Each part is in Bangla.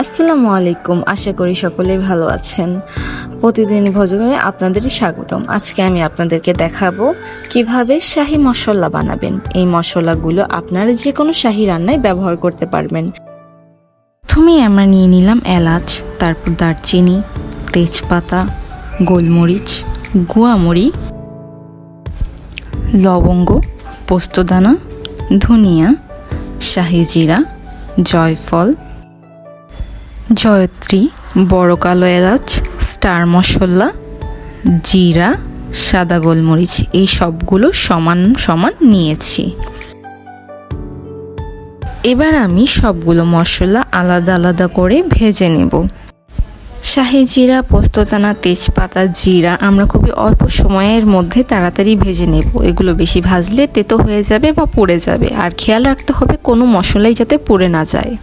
আসসালামু আলাইকুম। আশা করি সকলেই ভালো আছেন। প্রতিদিন ভোজনে আপনাদের স্বাগতম। আজকে আমি আপনাদেরকে দেখাবো কিভাবে শাহী মশলা বানাবেন। এই মশলাগুলো আপনারা যে কোনো শাহী রান্নায় ব্যবহার করতে পারবেন। প্রথমে আমরা নিয়ে নিলাম এলাচ, তারপর দারচিনি, তেজপাতা, গোলমরিচ, গুয়ামরি, লবঙ্গ, পোস্তদানা, ধনিয়া, শাহী জিরা, জয়ফল, জয়ত্রী, বড় কালো এলাচ, স্টার মশলা, জিরা, সাদা গোলমরিচ, এই সবগুলো সমান সমান নিয়েছি। এবার আমি সবগুলো মশলা আলাদা আলাদা করে ভেজে নেব। শাহী জিরা, পোস্তদানা, তেজপাতা, জিরা আমরা খুবই অল্প সময়ের মধ্যে তাড়াতাড়ি ভেজে নেব। এগুলো বেশি ভাজলে তেতো হয়ে যাবে বা পুড়ে যাবে, আর খেয়াল রাখতে হবে কোনো মশলাই যাতে পুড়ে না যায়।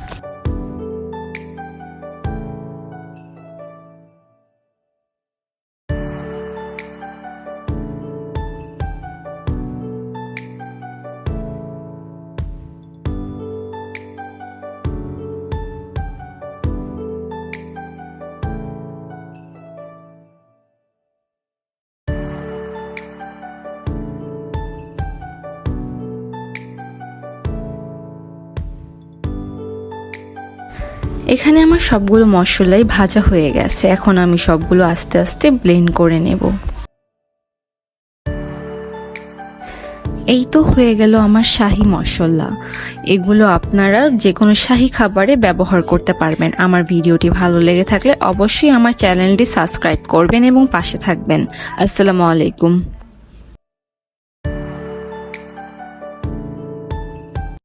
এখানে আমার সবগুলো মশলাই ভাজা হয়ে গেছে। এখন আমি সবগুলো আস্তে আস্তে ব্লেন্ড করে নেব। এই তো হয়ে গেল আমার শাহী মশলা। এগুলো আপনারা যে কোনো শাহী খাবারে ব্যবহার করতে পারবেন। আমার ভিডিওটি ভালো লেগে থাকলে অবশ্যই আমার চ্যানেলটি সাবস্ক্রাইব করবেন এবং পাশে থাকবেন। আসসালামু আলাইকুম।